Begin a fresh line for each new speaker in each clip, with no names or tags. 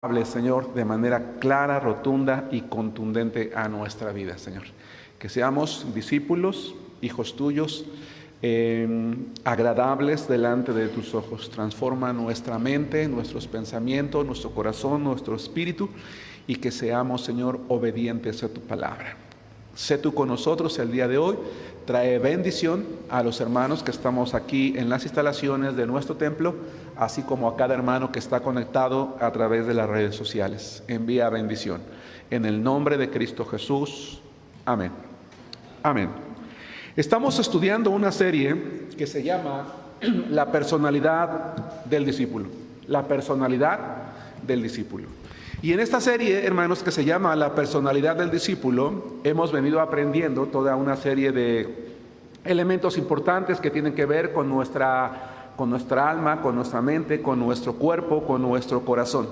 Hable, Señor, de manera clara, rotunda y contundente a nuestra vida, Señor. Que seamos discípulos, hijos tuyos, agradables delante de tus ojos. Transforma nuestra mente, nuestros pensamientos, nuestro corazón, nuestro espíritu, y que seamos, Señor, obedientes a tu palabra. Sé tú con nosotros el día de hoy. Trae bendición a los hermanos que estamos aquí en las instalaciones de nuestro templo, así como a cada hermano que está conectado a través de las redes sociales. Envía bendición. En el nombre de Cristo Jesús. Amén. Amén. Estamos estudiando una serie que se llama La personalidad del discípulo. La personalidad del discípulo. Y en esta serie, hermanos, que se llama La personalidad del discípulo, hemos venido aprendiendo toda una serie de elementos importantes que tienen que ver con nuestra alma, con nuestra mente, con nuestro cuerpo, con nuestro corazón.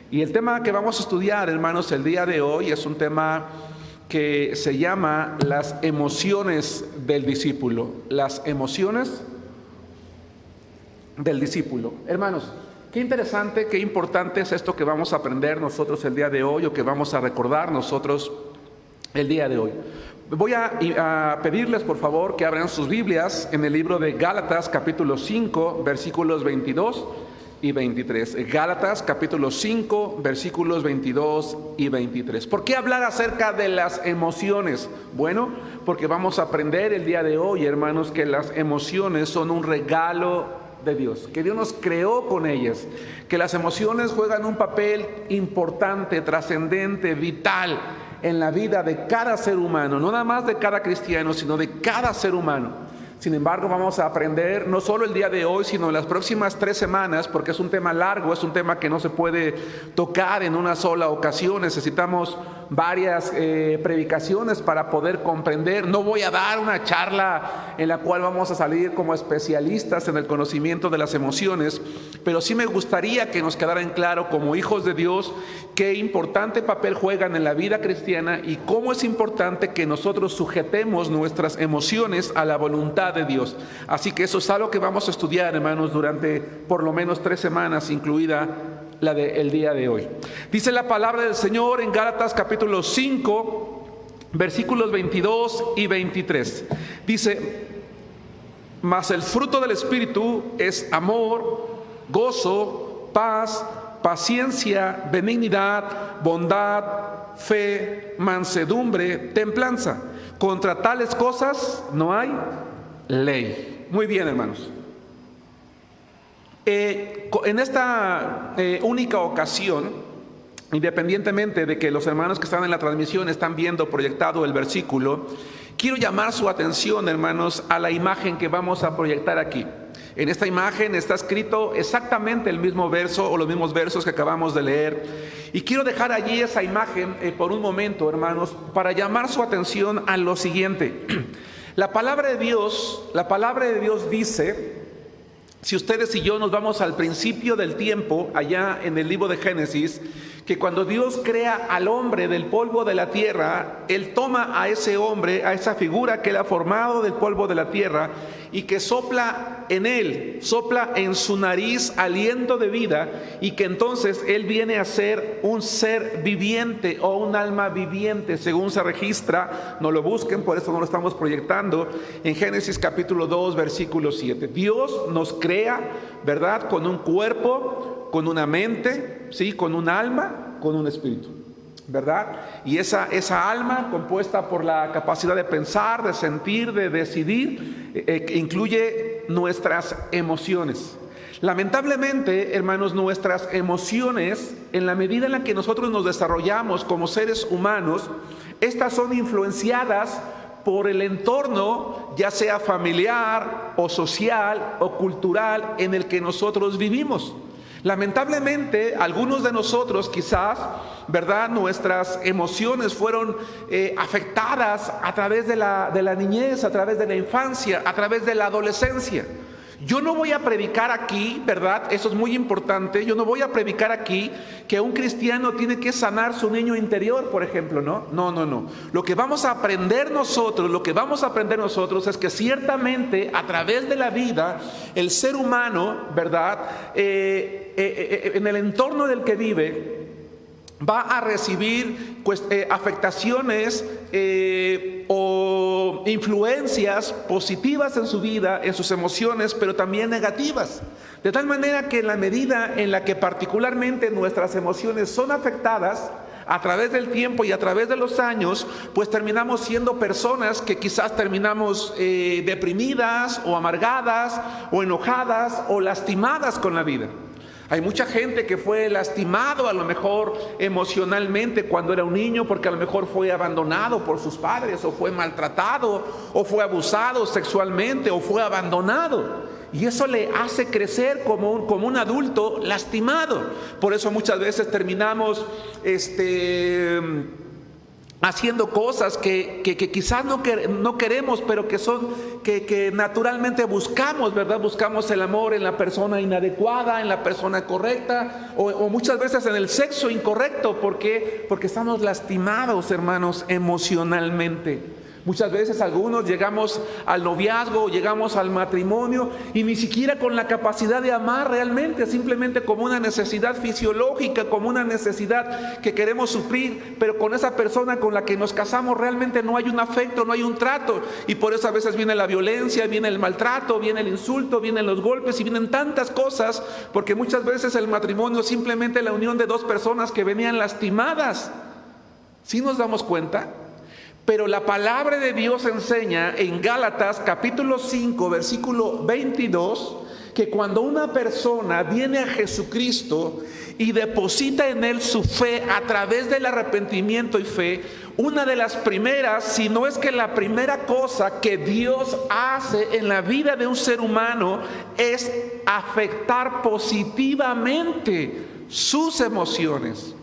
Y el tema que vamos a estudiar, hermanos, el día de hoy es un tema que se llama las emociones del discípulo. Las emociones del discípulo. Hermanos, qué interesante, qué importante es esto que vamos a aprender nosotros el día de hoy, o que vamos a recordar nosotros el día de hoy. Voy a pedirles, por favor, que abran sus Biblias en el libro de Gálatas, capítulo 5, versículos 22 y 23. Gálatas, capítulo 5, versículos 22 y 23. ¿Por qué hablar acerca de las emociones? Bueno, porque vamos a aprender el día de hoy, hermanos, que las emociones son un regalo de Dios, que Dios nos creó con ellas, que las emociones juegan un papel importante, trascendente, vital en la vida de cada ser humano, no nada más de cada cristiano, sino de cada ser humano. Sin embargo, vamos a aprender no solo el día de hoy, sino en las próximas 3 semanas, porque es un tema largo, es un tema que no se puede tocar en una sola ocasión. Necesitamos varias predicaciones para poder comprender. No voy a dar una charla en la cual vamos a salir como especialistas en el conocimiento de las emociones, pero sí me gustaría que nos quedara en claro, como hijos de Dios, qué importante papel juegan en la vida cristiana y cómo es importante que nosotros sujetemos nuestras emociones a la voluntad de Dios. Así que eso es algo que vamos a estudiar, hermanos, durante por lo menos 3 semanas, incluida la del día de hoy. Dice la palabra del Señor en Gálatas capítulo 5, versículos 22 y 23. Dice: mas el fruto del Espíritu es amor, gozo, paz, paciencia, benignidad, bondad, fe, mansedumbre, templanza. Contra tales cosas no hay ley. Muy bien, hermanos. En esta única ocasión, independientemente de que los hermanos que están en la transmisión están viendo proyectado el versículo, quiero llamar su atención, hermanos, a la imagen que vamos a proyectar aquí. En esta imagen está escrito exactamente el mismo verso o los mismos versos que acabamos de leer. Y quiero dejar allí esa imagen por un momento, hermanos, para llamar su atención a lo siguiente. La palabra de Dios dice, si ustedes y yo nos vamos al principio del tiempo, allá en el libro de Génesis, que cuando Dios crea al hombre del polvo de la tierra, Él toma a ese hombre, a esa figura que Él ha formado del polvo de la tierra, y que sopla en él, sopla en su nariz aliento de vida, y que entonces Él viene a ser un ser viviente o un alma viviente, según se registra. No lo busquen, por eso no lo estamos proyectando, en Génesis capítulo 2, versículo 7. Dios nos crea, ¿verdad?, con un cuerpo, con una mente, ¿sí?, con un alma, con un espíritu, ¿verdad? Y esa alma, compuesta por la capacidad de pensar, de sentir, de decidir, incluye nuestras emociones. Lamentablemente, hermanos, nuestras emociones, en la medida en la que nosotros nos desarrollamos como seres humanos, estas son influenciadas por el entorno, ya sea familiar o social o cultural, en el que nosotros vivimos. Lamentablemente, algunos de nosotros quizás, ¿verdad?, nuestras emociones fueron afectadas a través de la niñez, a través de la infancia, a través de la adolescencia. Yo no voy a predicar aquí, ¿verdad? Eso es muy importante. Yo no voy a predicar aquí que un cristiano tiene que sanar su niño interior, por ejemplo, ¿no? No. Lo que vamos a aprender nosotros es que ciertamente a través de la vida, el ser humano, ¿verdad?, en el entorno del que vive, va a recibir afectaciones o influencias positivas en su vida, en sus emociones, pero también negativas. De tal manera que en la medida en la que particularmente nuestras emociones son afectadas a través del tiempo y a través de los años, pues terminamos siendo personas que quizás terminamos deprimidas o amargadas o enojadas o lastimadas con la vida. Hay mucha gente que fue lastimado a lo mejor emocionalmente cuando era un niño, porque a lo mejor fue abandonado por sus padres, o fue maltratado, o fue abusado sexualmente, o fue abandonado. Y eso le hace crecer como un adulto lastimado. Por eso muchas veces terminamos haciendo cosas que quizás no queremos, pero que naturalmente buscamos, ¿verdad? Buscamos el amor en la persona inadecuada, en la persona correcta, o muchas veces en el sexo incorrecto. ¿Por qué? Porque estamos lastimados, hermanos, emocionalmente. Muchas veces algunos llegamos al noviazgo, llegamos al matrimonio y ni siquiera con la capacidad de amar realmente, simplemente como una necesidad fisiológica, como una necesidad que queremos suplir, pero con esa persona con la que nos casamos realmente no hay un afecto, no hay un trato, y por eso a veces viene la violencia, viene el maltrato, viene el insulto, vienen los golpes y vienen tantas cosas, porque muchas veces el matrimonio es simplemente la unión de dos personas que venían lastimadas. ¿Sí nos damos cuenta? Pero la palabra de Dios enseña en Gálatas capítulo 5 versículo 22 que cuando una persona viene a Jesucristo y deposita en Él su fe a través del arrepentimiento y fe, una de las primeras, si no es que la primera cosa que Dios hace en la vida de un ser humano es afectar positivamente sus emociones.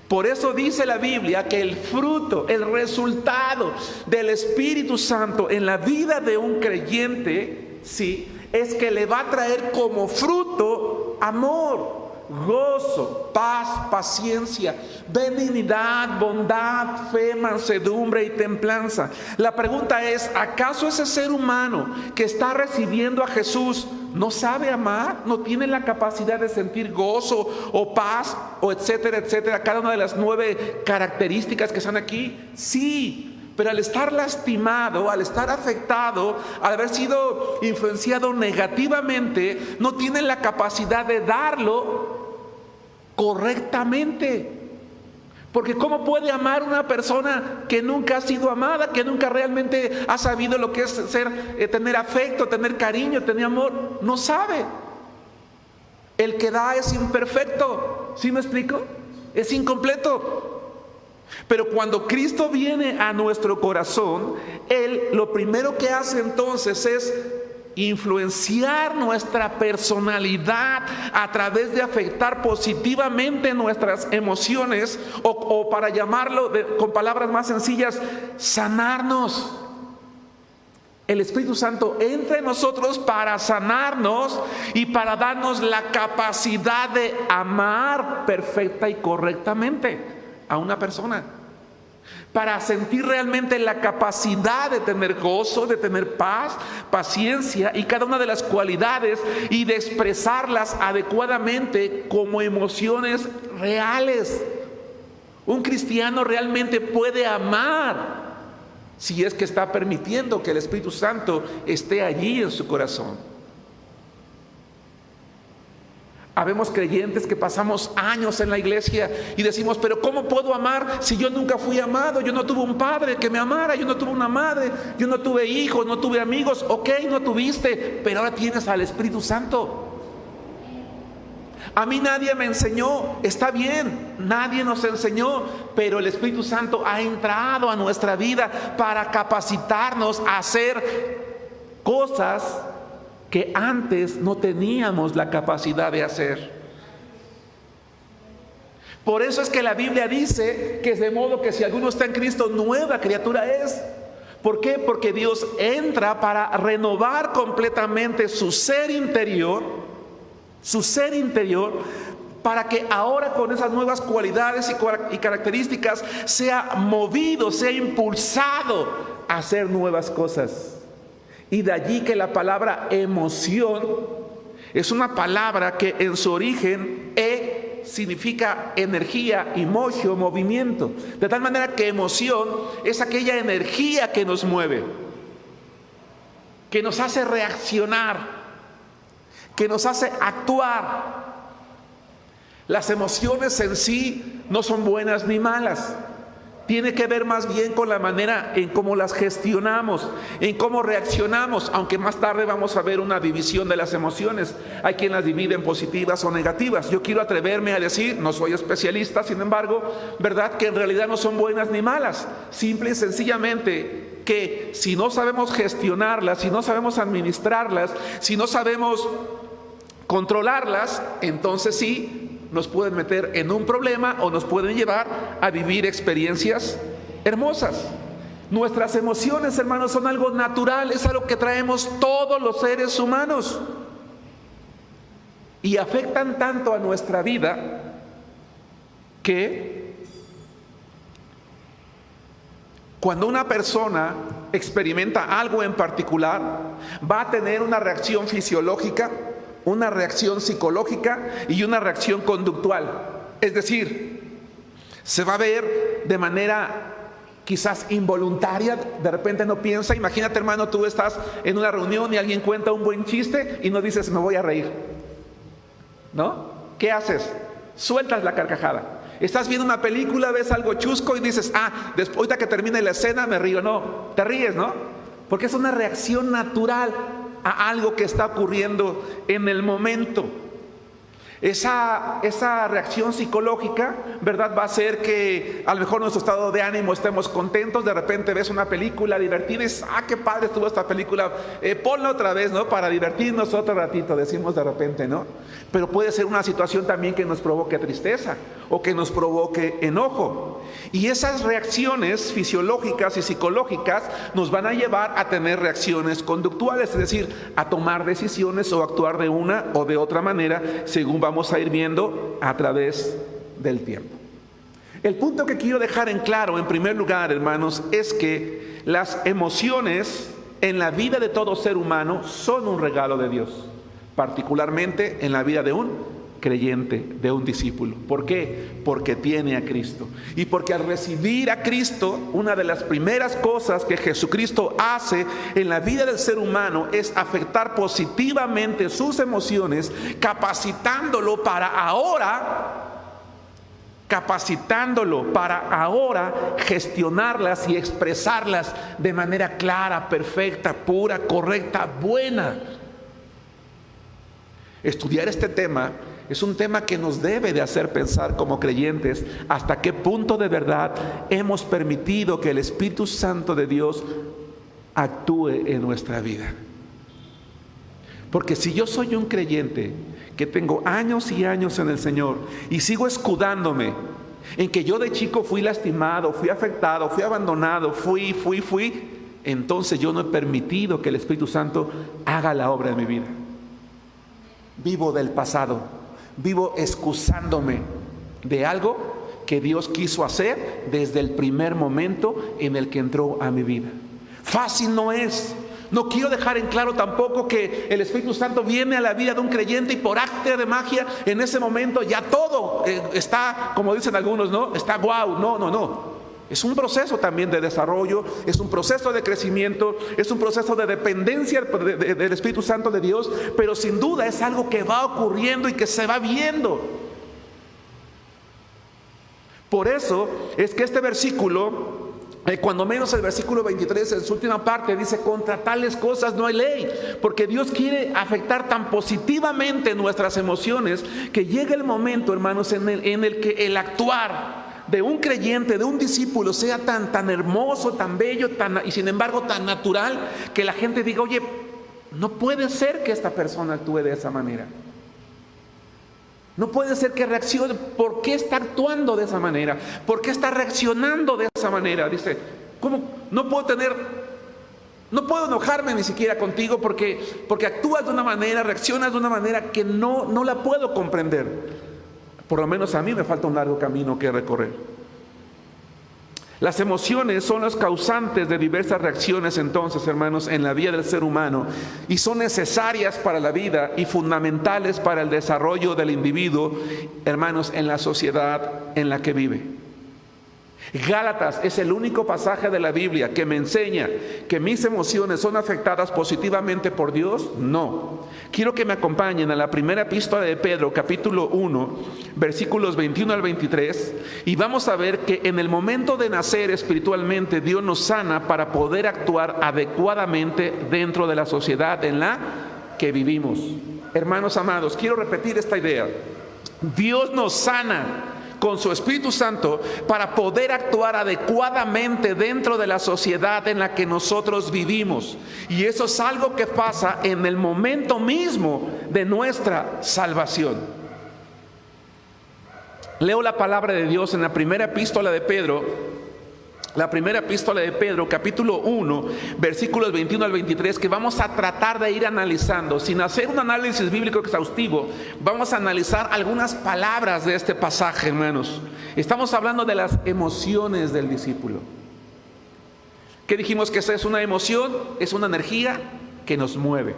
Por eso dice la Biblia que el fruto, el resultado del Espíritu Santo en la vida de un creyente, sí, es que le va a traer como fruto amor, gozo, paz, paciencia, benignidad, bondad, fe, mansedumbre y templanza. La pregunta es, ¿acaso ese ser humano que está recibiendo a Jesús no sabe amar? ¿No tiene la capacidad de sentir gozo o paz o etcétera, etcétera? Cada una de las 9 características que están aquí, sí. Pero al estar lastimado, al estar afectado, al haber sido influenciado negativamente, no tiene la capacidad de darlo correctamente. Porque ¿cómo puede amar una persona que nunca ha sido amada, que nunca realmente ha sabido lo que es tener afecto, tener cariño, tener amor? No sabe. El que da es imperfecto. ¿Sí me explico? Es incompleto. Pero cuando Cristo viene a nuestro corazón, Él lo primero que hace entonces es influenciar nuestra personalidad a través de afectar positivamente nuestras emociones, o para llamarlo con palabras más sencillas, sanarnos. El Espíritu Santo entra en nosotros para sanarnos y para darnos la capacidad de amar perfecta y correctamente a una persona, para sentir realmente la capacidad de tener gozo, de tener paz, paciencia y cada una de las cualidades, y de expresarlas adecuadamente como emociones reales. Un cristiano realmente puede amar si es que está permitiendo que el Espíritu Santo esté allí en su corazón. Habemos creyentes que pasamos años en la iglesia y decimos, pero ¿cómo puedo amar si yo nunca fui amado? Yo no tuve un padre que me amara, yo no tuve una madre, yo no tuve hijos, no tuve amigos. Ok, no tuviste, pero ahora tienes al Espíritu Santo. A mí nadie me enseñó, está bien, nadie nos enseñó, pero el Espíritu Santo ha entrado a nuestra vida para capacitarnos a hacer cosas que antes no teníamos la capacidad de hacer. Por eso es que la Biblia dice que de modo que si alguno está en Cristo, nueva criatura es. ¿Por qué? Porque Dios entra para renovar completamente su ser interior, para que ahora con esas nuevas cualidades y características sea movido, sea impulsado a hacer nuevas cosas. Y de allí que la palabra emoción es una palabra que en su origen significa energía, emotion, movimiento. De tal manera que emoción es aquella energía que nos mueve, que nos hace reaccionar, que nos hace actuar. Las emociones en sí no son buenas ni malas. Tiene que ver más bien con la manera en cómo las gestionamos, en cómo reaccionamos, aunque más tarde vamos a ver una división de las emociones. Hay quien las divide en positivas o negativas. Yo quiero atreverme a decir, no soy especialista, sin embargo, ¿verdad? Que en realidad no son buenas ni malas. Simple y sencillamente que si no sabemos gestionarlas, si no sabemos administrarlas, si no sabemos controlarlas, entonces sí nos pueden meter en un problema o nos pueden llevar a vivir experiencias hermosas. Nuestras emociones, hermanos, son algo natural, es algo que traemos todos los seres humanos y afectan tanto a nuestra vida que cuando una persona experimenta algo en particular, va a tener una reacción fisiológica, una reacción psicológica y una reacción conductual. Es decir, se va a ver de manera quizás involuntaria, de repente no piensa. Imagínate, hermano, tú estás en una reunión y alguien cuenta un buen chiste y no dices, me voy a reír, ¿no? ¿Qué haces? Sueltas la carcajada. Estás viendo una película, ves algo chusco y dices, después, ahorita que termine la escena me río. No, te ríes, ¿no? Porque es una reacción natural a algo que está ocurriendo en el momento. Esa reacción psicológica, ¿verdad? Va a hacer que a lo mejor nuestro estado de ánimo estemos contentos. De repente ves una película divertida y dices, qué padre estuvo esta película, ponla otra vez, ¿no? Para divertirnos otro ratito, decimos de repente, ¿no? Pero puede ser una situación también que nos provoque tristeza o que nos provoque enojo. Y esas reacciones fisiológicas y psicológicas nos van a llevar a tener reacciones conductuales, es decir, a tomar decisiones o actuar de una o de otra manera según vamos a ir viendo a través del tiempo. El punto que quiero dejar en claro, en primer lugar, hermanos, es que las emociones en la vida de todo ser humano son un regalo de Dios, particularmente en la vida de un creyente, de un discípulo. ¿Por qué? Porque tiene a Cristo. Y porque al recibir a Cristo, una de las primeras cosas que Jesucristo hace en la vida del ser humano es afectar positivamente sus emociones, capacitándolo para ahora gestionarlas y expresarlas de manera clara, perfecta, pura, correcta, buena. Estudiar este tema es un tema que nos debe de hacer pensar como creyentes hasta qué punto de verdad hemos permitido que el Espíritu Santo de Dios actúe en nuestra vida. Porque si yo soy un creyente que tengo años y años en el Señor y sigo escudándome en que yo de chico fui lastimado, fui afectado, fui abandonado, fui, entonces yo no he permitido que el Espíritu Santo haga la obra de mi vida. Vivo del pasado, vivo excusándome de algo que Dios quiso hacer desde el primer momento en el que entró a mi vida. Fácil no es. No quiero dejar en claro tampoco que el Espíritu Santo viene a la vida de un creyente y por arte de magia en ese momento ya todo está, como dicen algunos, ¿no? Está guau. No. Es un proceso también de desarrollo, es un proceso de crecimiento, es un proceso de dependencia del Espíritu Santo de Dios, pero sin duda es algo que va ocurriendo y que se va viendo. Por eso es que este versículo, cuando menos el versículo 23 en su última parte dice, contra tales cosas no hay ley, porque Dios quiere afectar tan positivamente nuestras emociones que llega el momento, hermanos, en el que el actuar de un creyente, de un discípulo sea tan hermoso, tan bello, y sin embargo tan natural, que la gente diga, oye, no puede ser que esta persona actúe de esa manera. No puede ser que reaccione. ¿Por qué está actuando de esa manera? ¿Por qué está reaccionando de esa manera? Dice, ¿cómo? No puedo enojarme ni siquiera contigo porque actúas de una manera, reaccionas de una manera que no la puedo comprender. Por lo menos a mí me falta un largo camino que recorrer. Las emociones son los causantes de diversas reacciones, entonces, hermanos, en la vida del ser humano, y son necesarias para la vida y fundamentales para el desarrollo del individuo, hermanos, en la sociedad en la que vive. Gálatas es el único pasaje de la Biblia que me enseña que mis emociones son afectadas positivamente por Dios. No. Quiero que me acompañen a la primera epístola de Pedro, capítulo 1, versículos 21 al 23, y vamos a ver que en el momento de nacer espiritualmente, Dios nos sana para poder actuar adecuadamente dentro de la sociedad en la que vivimos. Hermanos amados, quiero repetir esta idea. Dios nos sana con su Espíritu Santo para poder actuar adecuadamente dentro de la sociedad en la que nosotros vivimos. Y eso es algo que pasa en el momento mismo de nuestra salvación. Leo la palabra de Dios en la primera epístola de Pedro. La primera epístola de Pedro, capítulo 1, versículos 21 al 23, que vamos a tratar de ir analizando. Sin hacer un análisis bíblico exhaustivo, vamos a analizar algunas palabras de este pasaje, hermanos. Estamos hablando de las emociones del discípulo. ¿Qué dijimos que esa es una emoción? Es una energía que nos mueve,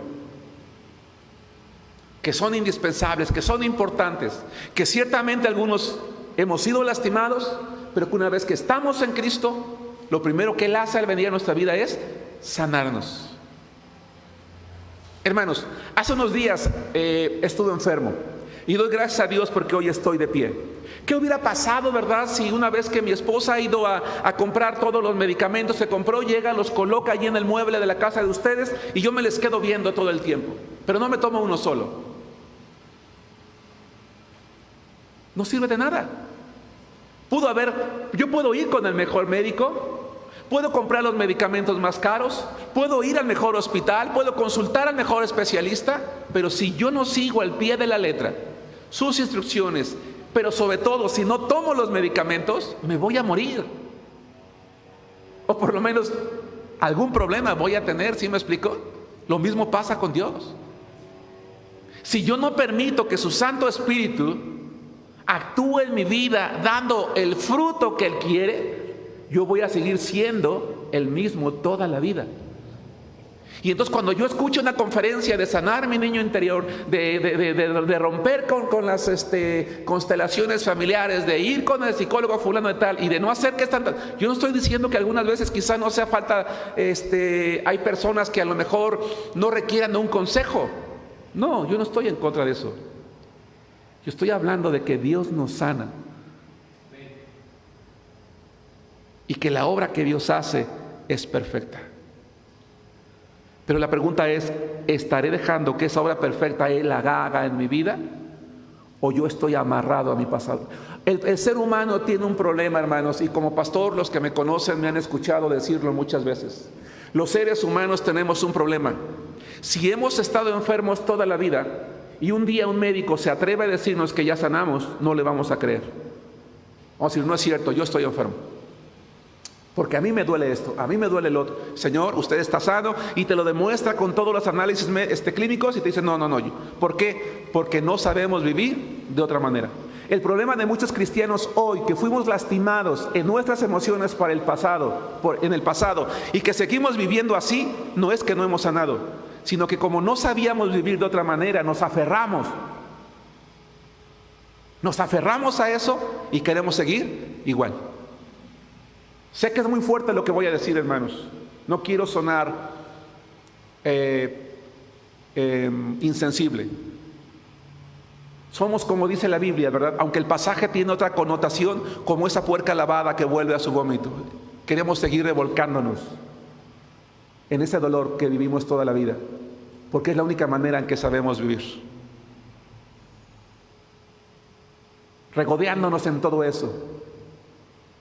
que son indispensables, que son importantes, que ciertamente algunos hemos sido lastimados, pero que una vez que estamos en Cristo, lo primero que Él hace al venir a nuestra vida es sanarnos. Hermanos, hace unos días estuve enfermo y doy gracias a Dios porque hoy estoy de pie. ¿Qué hubiera pasado, verdad, si una vez que mi esposa ha ido a comprar todos los medicamentos que compró, llega, los coloca allí en el mueble de la casa de ustedes y yo me les quedo viendo todo el tiempo, pero no me tomo uno solo? No sirve de nada. Yo puedo ir con el mejor médico, puedo comprar los medicamentos más caros, puedo ir al mejor hospital, puedo consultar al mejor especialista, pero si yo no sigo al pie de la letra sus instrucciones, pero sobre todo si no tomo los medicamentos, me voy a morir. O por lo menos algún problema voy a tener, ¿sí me explico? Lo mismo pasa con Dios. Si yo no permito que su Santo Espíritu actúe en mi vida dando el fruto que Él quiere, yo voy a seguir siendo el mismo toda la vida. Y entonces cuando yo escucho una conferencia de sanar mi niño interior, de romper con las constelaciones familiares, de ir con el psicólogo fulano de tal y de no hacer que están, yo no estoy diciendo que algunas veces quizá no sea falta, hay personas que a lo mejor no requieran de un consejo. No, yo no estoy en contra de eso. Yo estoy hablando de que Dios nos sana y que la obra que Dios hace es perfecta. Pero la pregunta es, ¿estaré dejando que esa obra perfecta Él la haga en mi vida? ¿O yo estoy amarrado a mi pasado? El ser humano tiene un problema, hermanos, y como pastor los que me conocen me han escuchado decirlo muchas veces. Los seres humanos tenemos un problema. Si hemos estado enfermos toda la vida y un día un médico se atreve a decirnos que ya sanamos, no le vamos a creer. Vamos a decir, no es cierto, yo estoy enfermo. Porque a mí me duele esto, a mí me duele el otro. Señor, usted está sano, y te lo demuestra con todos los análisis clínicos y te dice, no. ¿Por qué? Porque no sabemos vivir de otra manera. El problema de muchos cristianos hoy, que fuimos lastimados en nuestras emociones en el pasado, y que seguimos viviendo así, no es que no hemos sanado, sino que como no sabíamos vivir de otra manera, nos aferramos a eso y queremos seguir igual. Sé que es muy fuerte lo que voy a decir, hermanos. No quiero sonar insensible. Somos como dice la Biblia, ¿verdad? Aunque el pasaje tiene otra connotación, como esa puerca lavada que vuelve a su vómito. Queremos seguir revolcándonos en ese dolor que vivimos toda la vida, porque es la única manera en que sabemos vivir. Regodeándonos en todo eso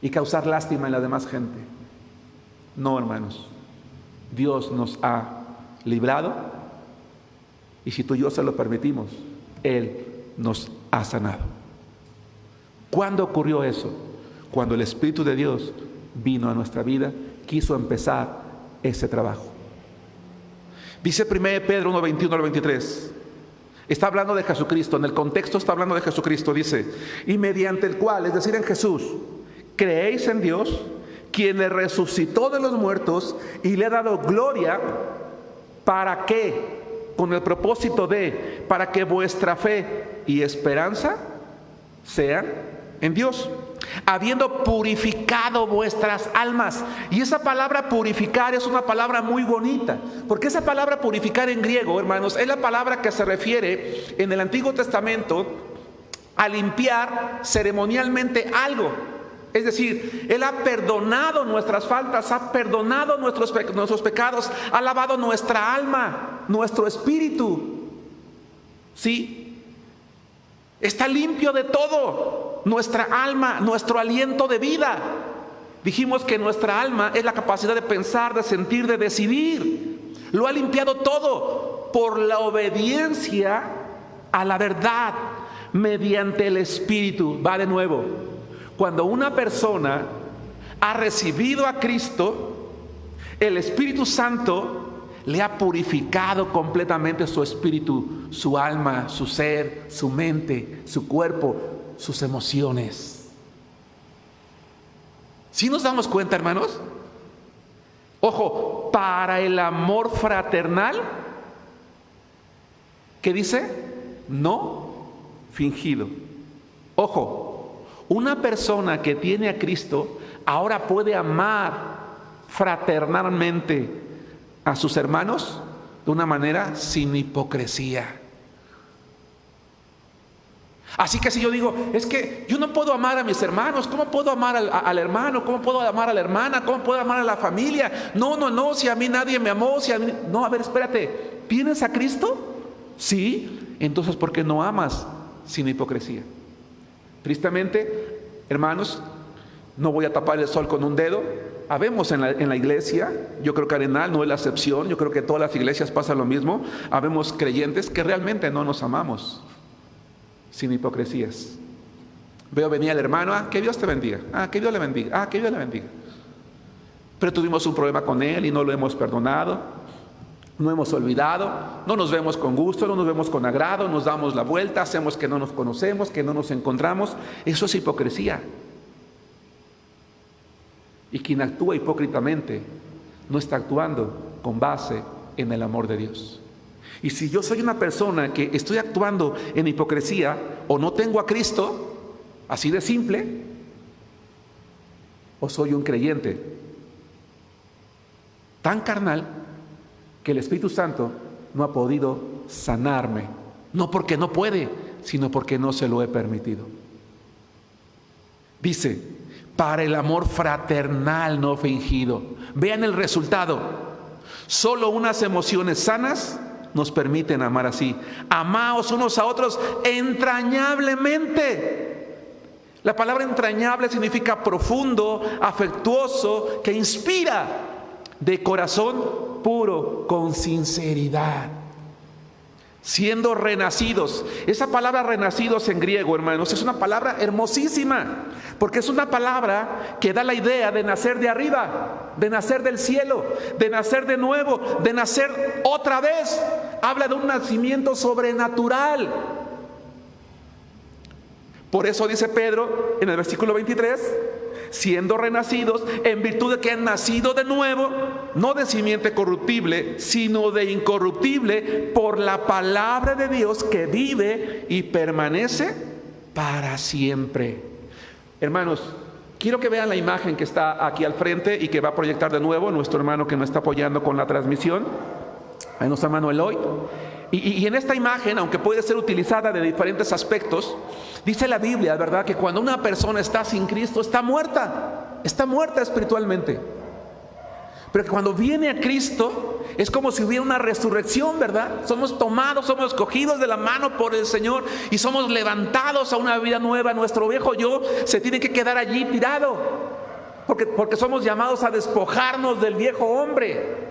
y causar lástima en la demás gente. No, hermanos. Dios nos ha librado, y si tú y yo se lo permitimos, Él nos ha sanado. ¿Cuándo ocurrió eso? Cuando el Espíritu de Dios vino a nuestra vida, quiso empezar ese trabajo. Dice 1 Pedro 1, 21 al 23. Está hablando de Jesucristo, en el contexto está hablando de Jesucristo. Dice, y mediante el cual, es decir, en Jesús, creéis en Dios, quien le resucitó de los muertos y le ha dado gloria. ¿Para qué? Con el propósito de, para que vuestra fe y esperanza sean en Dios, habiendo purificado vuestras almas. Y esa palabra purificar es una palabra muy bonita, porque esa palabra purificar en griego, hermanos, es la palabra que se refiere en el Antiguo Testamento a limpiar ceremonialmente algo. Es decir, Él ha perdonado nuestras faltas, ha perdonado nuestros pecados, ha lavado nuestra alma, nuestro espíritu. ¿Sí? Está limpio de todo, nuestra alma, nuestro aliento de vida. Dijimos que nuestra alma es la capacidad de pensar, de sentir, de decidir. Lo ha limpiado todo por la obediencia a la verdad mediante el Espíritu. Va de nuevo. Cuando una persona ha recibido a Cristo, el Espíritu Santo le ha purificado completamente su espíritu, su alma, su ser, su mente, su cuerpo, sus emociones. ¿Sí nos damos cuenta, hermanos? Ojo, para el amor fraternal, ¿qué dice? No fingido. Ojo. Una persona que tiene a Cristo ahora puede amar fraternalmente a sus hermanos de una manera sin hipocresía. Así que si yo digo, es que yo no puedo amar a mis hermanos, ¿cómo puedo amar al hermano? ¿Cómo puedo amar a la hermana? ¿Cómo puedo amar a la familia? No, si a mí nadie me amó, si a mí... No, a ver, espérate, ¿tienes a Cristo? Sí, entonces ¿por qué no amas sin hipocresía? Tristemente, hermanos, no voy a tapar el sol con un dedo. Habemos en la iglesia, yo creo que Arenal no es la excepción, yo creo que todas las iglesias pasa lo mismo. Habemos creyentes que realmente no nos amamos sin hipocresías. Veo venir al hermano, que Dios te bendiga, que Dios le bendiga, que Dios le bendiga. Pero tuvimos un problema con él y no lo hemos perdonado. No hemos olvidado, no nos vemos con gusto, no nos vemos con agrado, nos damos la vuelta, hacemos que no nos conocemos, que no nos encontramos. Eso es hipocresía. Y quien actúa hipócritamente no está actuando con base en el amor de Dios. Y si yo soy una persona que estoy actuando en hipocresía o no tengo a Cristo, así de simple, o soy un creyente tan carnal que el Espíritu Santo no ha podido sanarme, no porque no puede, sino porque no se lo he permitido. Dice, para el amor fraternal no fingido. Vean el resultado. Solo unas emociones sanas nos permiten amar así. Amaos unos a otros entrañablemente. La palabra entrañable significa profundo, afectuoso, que inspira, de corazón puro, con sinceridad, siendo renacidos. Esa palabra renacidos en griego, hermanos, es una palabra hermosísima, porque es una palabra que da la idea de nacer de arriba, de nacer del cielo, de nacer de nuevo, de nacer otra vez. Habla de un nacimiento sobrenatural. Por eso dice Pedro en el versículo 23, siendo renacidos en virtud de que han nacido de nuevo, no de simiente corruptible, sino de incorruptible, por la palabra de Dios que vive y permanece para siempre. Hermanos, quiero que vean la imagen que está aquí al frente y que va a proyectar de nuevo nuestro hermano que nos está apoyando con la transmisión, nuestro hermano Eloy. Y en esta imagen, aunque puede ser utilizada de diferentes aspectos, dice la Biblia, ¿verdad?, que cuando una persona está sin Cristo, está muerta espiritualmente. Pero que cuando viene a Cristo, es como si hubiera una resurrección, ¿verdad? Somos tomados, somos cogidos de la mano por el Señor y somos levantados a una vida nueva. Nuestro viejo yo se tiene que quedar allí tirado, porque somos llamados a despojarnos del viejo hombre.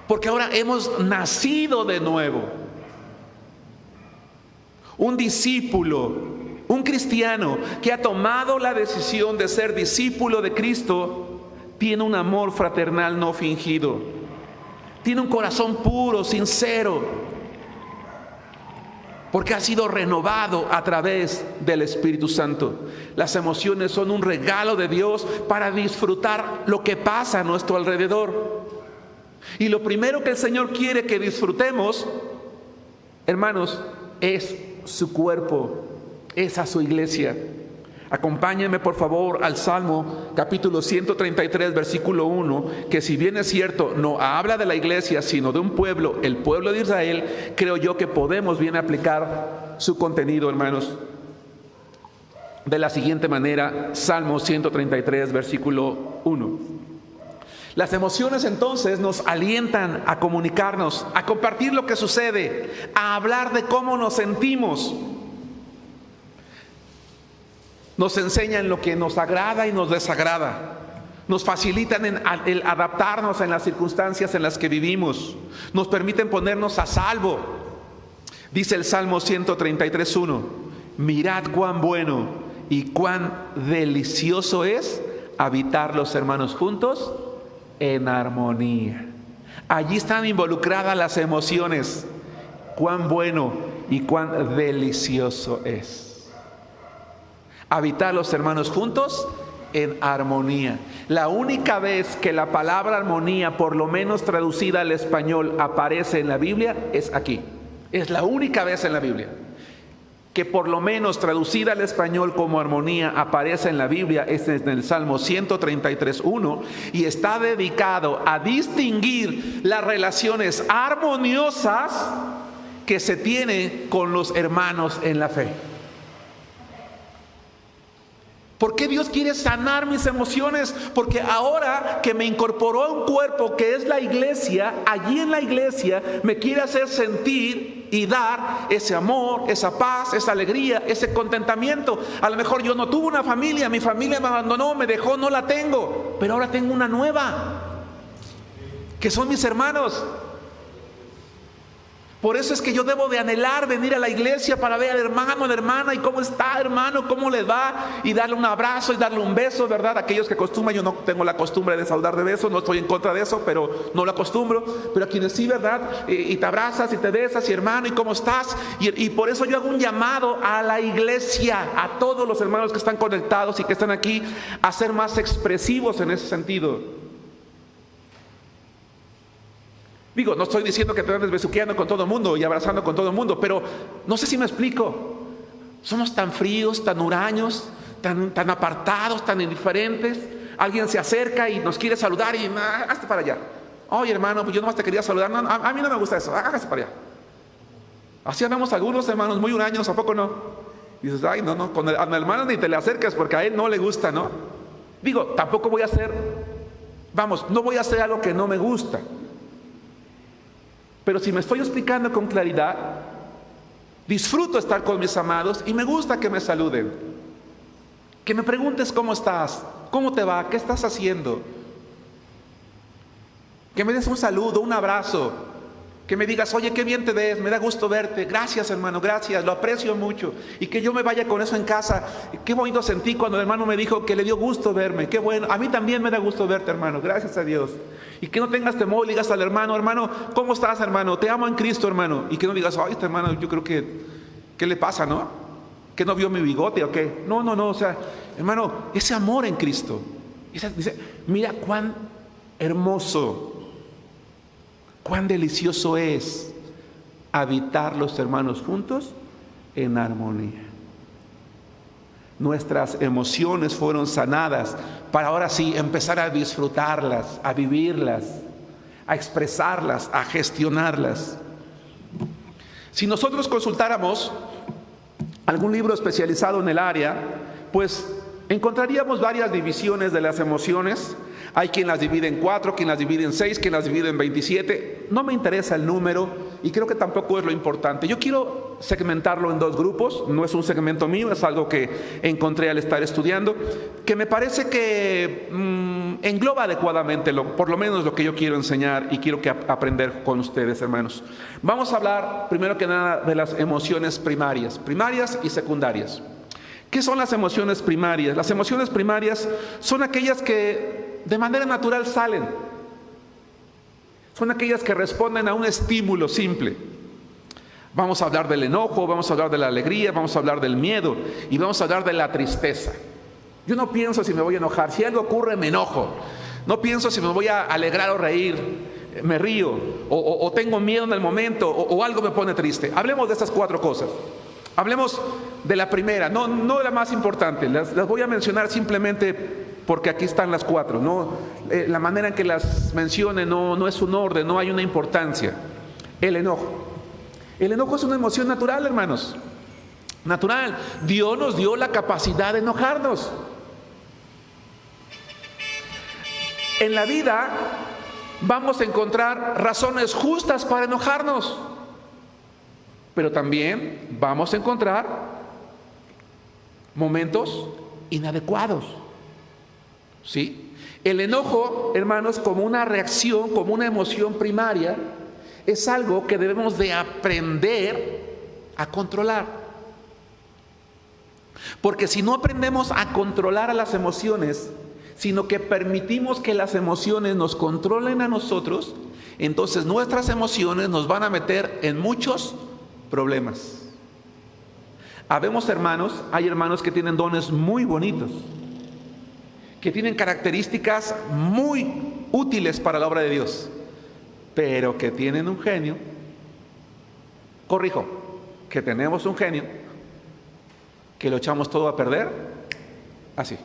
Porque ahora hemos nacido de nuevo. Un discípulo, un cristiano que ha tomado la decisión de ser discípulo de Cristo, tiene un amor fraternal no fingido. Tiene un corazón puro, sincero. porque ha sido renovado a través del Espíritu Santo. Las emociones son un regalo de Dios para disfrutar lo que pasa a nuestro alrededor. Y lo primero que el Señor quiere que disfrutemos, hermanos, es su cuerpo, es a su iglesia. Acompáñenme por favor al Salmo capítulo 133 versículo 1, que si bien es cierto no habla de la iglesia sino de un pueblo, el pueblo de Israel. Creo yo que podemos bien aplicar su contenido, hermanos, de la siguiente manera. Salmo 133 versículo 1. Las emociones entonces nos alientan a comunicarnos, a compartir lo que sucede, a hablar de cómo nos sentimos. Nos enseñan lo que nos agrada y nos desagrada. Nos facilitan el adaptarnos en las circunstancias en las que vivimos. Nos permiten ponernos a salvo. Dice el Salmo 133:1: mirad cuán bueno y cuán delicioso es habitar los hermanos juntos en armonía. Allí están involucradas las emociones. Cuán bueno y cuán delicioso es habitar los hermanos juntos en armonía. La única vez que la palabra armonía, por lo menos traducida al español, aparece en la Biblia es aquí. Es la única vez en la Biblia que por lo menos traducida al español como armonía aparece en la Biblia. Es en el Salmo 133:1 y está dedicado a distinguir las relaciones armoniosas que se tienen con los hermanos en la fe. ¿Por qué Dios quiere sanar mis emociones? Porque ahora que me incorporó a un cuerpo que es la iglesia, allí en la iglesia me quiere hacer sentir y dar ese amor, esa paz, esa alegría, ese contentamiento. A lo mejor yo no tuve una familia, mi familia me abandonó, me dejó, no la tengo, pero ahora tengo una nueva, que son mis hermanos. Por eso es que yo debo de anhelar venir a la iglesia para ver al hermano, a la hermana, y cómo está, hermano, cómo le va, y darle un abrazo y darle un beso, ¿verdad? Aquellos que acostumbran, yo no tengo la costumbre de saludar de beso, no estoy en contra de eso, pero no lo acostumbro. Pero a quienes sí, ¿verdad? Y te abrazas y te besas, y hermano, ¿y cómo estás? Y por eso yo hago un llamado a la iglesia, a todos los hermanos que están conectados y que están aquí, a ser más expresivos en ese sentido. Digo, no estoy diciendo que te andes besuqueando con todo el mundo y abrazando con todo el mundo, pero no sé si me explico. Somos tan fríos, tan huraños, tan apartados, tan indiferentes. Alguien se acerca y nos quiere saludar y hazte para allá. Oye, hermano, pues yo nomás te quería saludar. No, a mí no me gusta eso, hágase para allá. Así andamos algunos hermanos muy huraños, ¿a poco no? Y dices, ay, no, con el hermano ni te le acercas porque a él no le gusta, ¿no? Digo, tampoco voy a hacer, no voy a hacer algo que no me gusta. Pero si me estoy explicando con claridad, disfruto estar con mis amados y me gusta que me saluden. Que me preguntes cómo estás, cómo te va, qué estás haciendo. Que me des un saludo, un abrazo. Que me digas, oye, qué bien te ves, me da gusto verte. Gracias, hermano, gracias, lo aprecio mucho. Y que yo me vaya con eso en casa. Qué bonito sentí cuando el hermano me dijo que le dio gusto verme. Qué bueno, a mí también me da gusto verte, hermano, gracias a Dios. Y que no tengas temor, digas al hermano, ¿cómo estás, hermano? Te amo en Cristo, hermano. Y que no digas, ay, este hermano, yo creo que, ¿qué le pasa, no? ¿Que no vio mi bigote o qué? No, o sea, hermano, ese amor en Cristo. Dice, mira cuán hermoso, cuán delicioso es habitar los hermanos juntos en armonía. Nuestras emociones fueron sanadas para ahora sí empezar a disfrutarlas, a vivirlas, a expresarlas, a gestionarlas. Si nosotros consultáramos algún libro especializado en el área, pues encontraríamos varias divisiones de las emociones. Hay quien las divide en 4, quien las divide en 6, quien las divide en 27. No me interesa el número y creo que tampoco es lo importante. Yo quiero segmentarlo en 2 grupos. No es un segmento mío, es algo que encontré al estar estudiando, que me parece que engloba adecuadamente por lo menos lo que yo quiero enseñar y quiero aprender con ustedes, hermanos. Vamos a hablar primero que nada de las emociones primarias y secundarias. ¿Qué son las emociones primarias? Las emociones primarias son aquellas que de manera natural salen. Son aquellas que responden a un estímulo simple. Vamos a hablar del enojo, vamos a hablar de la alegría, vamos a hablar del miedo y vamos a hablar de la tristeza. Yo no pienso si me voy a enojar. Si algo ocurre, me enojo. No pienso si me voy a alegrar o reír. Me río o tengo miedo en el momento o algo me pone triste. Hablemos de estas 4 cosas. Hablemos de la primera, no de la más importante. Las voy a mencionar simplemente porque aquí están las 4. La manera en que las mencione no es un orden, no hay una importancia. El enojo. El enojo es una emoción natural, hermanos. Natural. Dios nos dio la capacidad de enojarnos. En la vida vamos a encontrar razones justas para enojarnos, pero también vamos a encontrar momentos inadecuados. ¿Sí? El enojo, hermanos, como una reacción, como una emoción primaria, es algo que debemos de aprender a controlar. Porque si no aprendemos a controlar a las emociones, sino que permitimos que las emociones nos controlen a nosotros, entonces nuestras emociones nos van a meter en muchos problemas. Habemos hermanos, hay hermanos que tienen dones muy bonitos, que tienen características muy útiles para la obra de Dios, pero que tienen un genio, que tenemos un genio, que lo echamos todo a perder, así.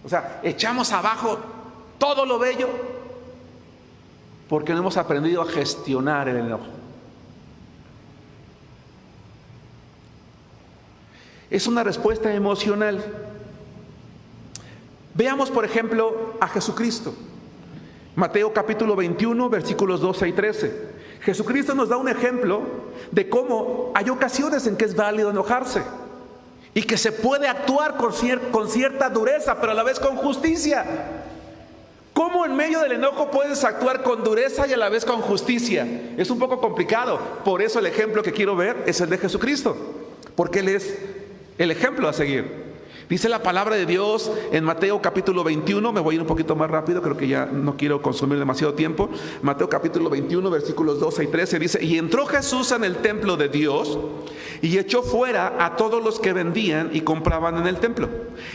O sea, echamos abajo todo lo bello porque no hemos aprendido a gestionar el enojo. Es una respuesta emocional. Veamos, por ejemplo, a Jesucristo. Mateo capítulo 21, versículos 12 y 13. Jesucristo nos da un ejemplo de cómo hay ocasiones en que es válido enojarse y que se puede actuar con cierta dureza, pero a la vez con justicia. ¿Cómo en medio del enojo puedes actuar con dureza y a la vez con justicia? Es un poco complicado. Por eso el ejemplo que quiero ver es el de Jesucristo, porque Él es el ejemplo a seguir. Dice la palabra de Dios en Mateo capítulo 21, me voy a ir un poquito más rápido, creo que ya no quiero consumir demasiado tiempo. Mateo capítulo 21, versículos 12 y 13 dice: y entró Jesús en el templo de Dios y echó fuera a todos los que vendían y compraban en el templo,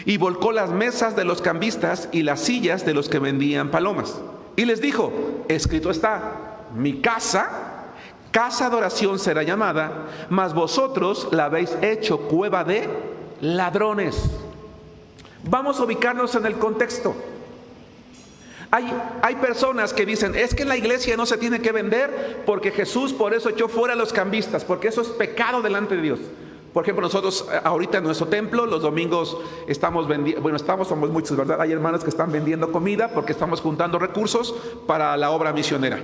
y volcó las mesas de los cambistas y las sillas de los que vendían palomas, y les dijo: escrito está, mi casa de oración será llamada, mas vosotros la habéis hecho cueva de ladrones. Vamos a ubicarnos en el contexto. Hay personas que dicen: es que en la iglesia no se tiene que vender porque Jesús por eso echó fuera a los cambistas, porque eso es pecado delante de Dios. Por ejemplo, nosotros ahorita en nuestro templo los domingos estamos vendiendo, somos muchos, ¿verdad? Hay hermanos que están vendiendo comida porque estamos juntando recursos para la obra misionera.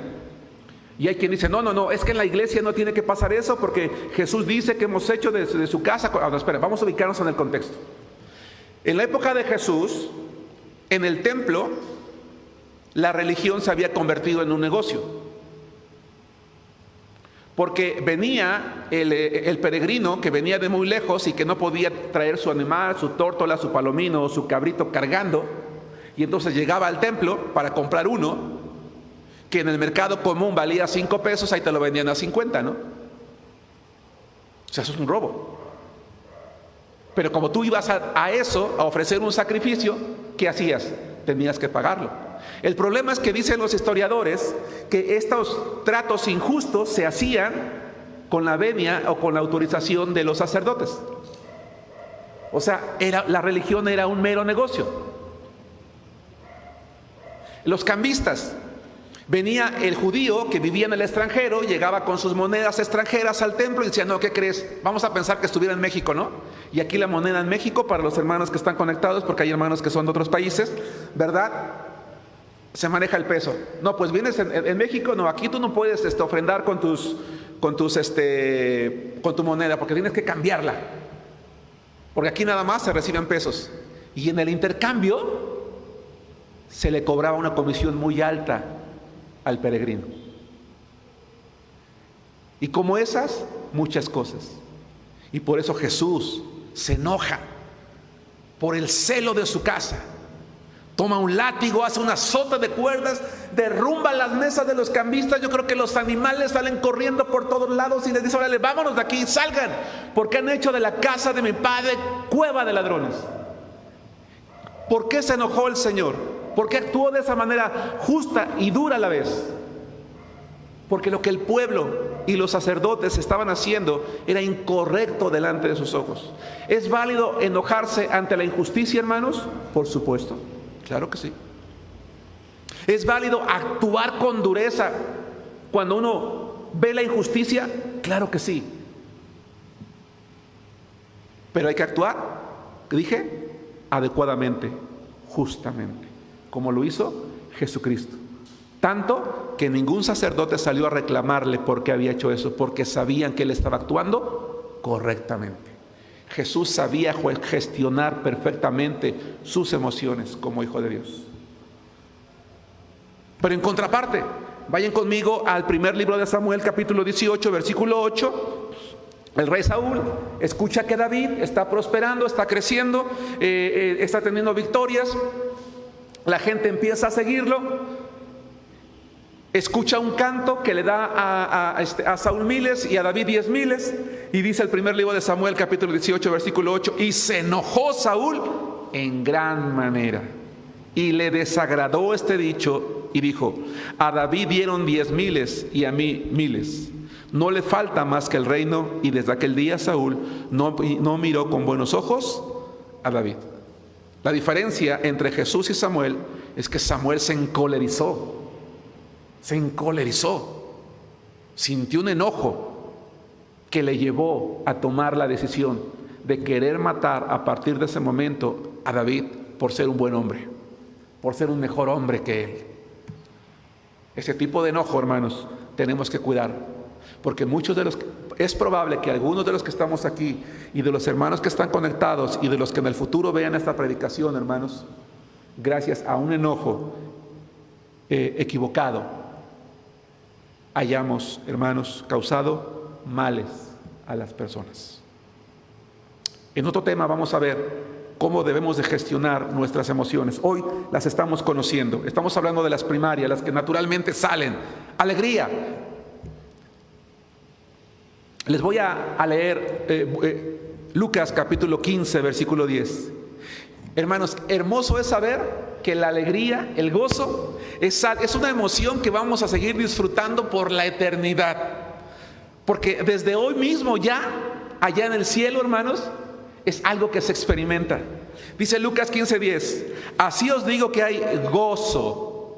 Y hay quien dice: no, es que en la iglesia no tiene que pasar eso porque Jesús dice que hemos hecho de su casa. No, espera, vamos a ubicarnos en el contexto. En la época de Jesús, en el templo, la religión se había convertido en un negocio. Porque venía el peregrino que venía de muy lejos y que no podía traer su animal, su tórtola, su palomino o su cabrito cargando, y entonces llegaba al templo para comprar uno que en el mercado común valía 5 pesos, ahí te lo vendían a 50, ¿no? O sea, eso es un robo. Pero como tú ibas a eso, a ofrecer un sacrificio, ¿qué hacías? Tenías que pagarlo. El problema es que dicen los historiadores que estos tratos injustos se hacían con la venia o con la autorización de los sacerdotes. O sea, la religión era un mero negocio. Los cambistas. Venía el judío que vivía en el extranjero, llegaba con sus monedas extranjeras al templo y decía: no, ¿qué crees? Vamos a pensar que estuviera en México, ¿no? Y aquí la moneda en México, para los hermanos que están conectados, porque hay hermanos que son de otros países, ¿verdad? Se maneja el peso. No, pues vienes en México, no, aquí tú no puedes ofrendar con tu moneda, porque tienes que cambiarla. Porque aquí nada más se reciben pesos. Y en el intercambio se le cobraba una comisión muy alta al peregrino. Y como esas, muchas cosas. Y por eso Jesús se enoja por el celo de su casa, Toma un látigo, hace un azote de cuerdas, derrumba las mesas de los cambistas. Yo creo que los animales salen corriendo por todos lados y les dice: órale, vámonos de aquí, salgan, porque han hecho de la casa de mi padre cueva de ladrones. ¿Por qué se enojó el Señor? ¿Por qué actuó de esa manera justa y dura a la vez? Porque lo que el pueblo y los sacerdotes estaban haciendo era incorrecto delante de sus ojos. ¿Es válido enojarse ante la injusticia, hermanos? Por supuesto, claro que sí. ¿Es válido actuar con dureza cuando uno ve la injusticia? Claro que sí. Pero hay que actuar, dije, adecuadamente, justamente, como lo hizo Jesucristo. Tanto que ningún sacerdote salió a reclamarle por qué había hecho eso, porque sabían que él estaba actuando correctamente. Jesús sabía gestionar perfectamente sus emociones como hijo de Dios. Pero en contraparte, vayan conmigo al primer libro de Samuel, capítulo 18, versículo 8. El rey Saúl escucha que David está prosperando, está creciendo, está teniendo victorias. La gente empieza a seguirlo. Escucha un canto que le da a Saúl miles y a David 10 miles. Y dice el primer libro de Samuel, capítulo 18, versículo 8: y se enojó Saúl en gran manera, y le desagradó este dicho, y dijo: a David dieron 10 miles y a mí miles. No le falta más que el reino. Y desde aquel día Saúl no miró con buenos ojos a David. La diferencia entre Jesús y Samuel es que Samuel se encolerizó. Sintió un enojo que le llevó a tomar la decisión de querer matar a partir de ese momento a David por ser un buen hombre, por ser un mejor hombre que él. Ese tipo de enojo, hermanos, tenemos que cuidar, porque es probable que algunos de los que estamos aquí y de los hermanos que están conectados y de los que en el futuro vean esta predicación, hermanos, gracias a un enojo equivocado, hayamos, hermanos, causado males a las personas. En otro tema vamos a ver cómo debemos de gestionar nuestras emociones. Hoy las estamos conociendo. Estamos hablando de las primarias, las que naturalmente salen. Alegría. Les voy a leer Lucas capítulo 15, versículo 10. Hermanos, hermoso es saber que la alegría, el gozo, es una emoción que vamos a seguir disfrutando por la eternidad. Porque desde hoy mismo ya, allá en el cielo, hermanos, es algo que se experimenta. Dice Lucas 15:10: así os digo que hay gozo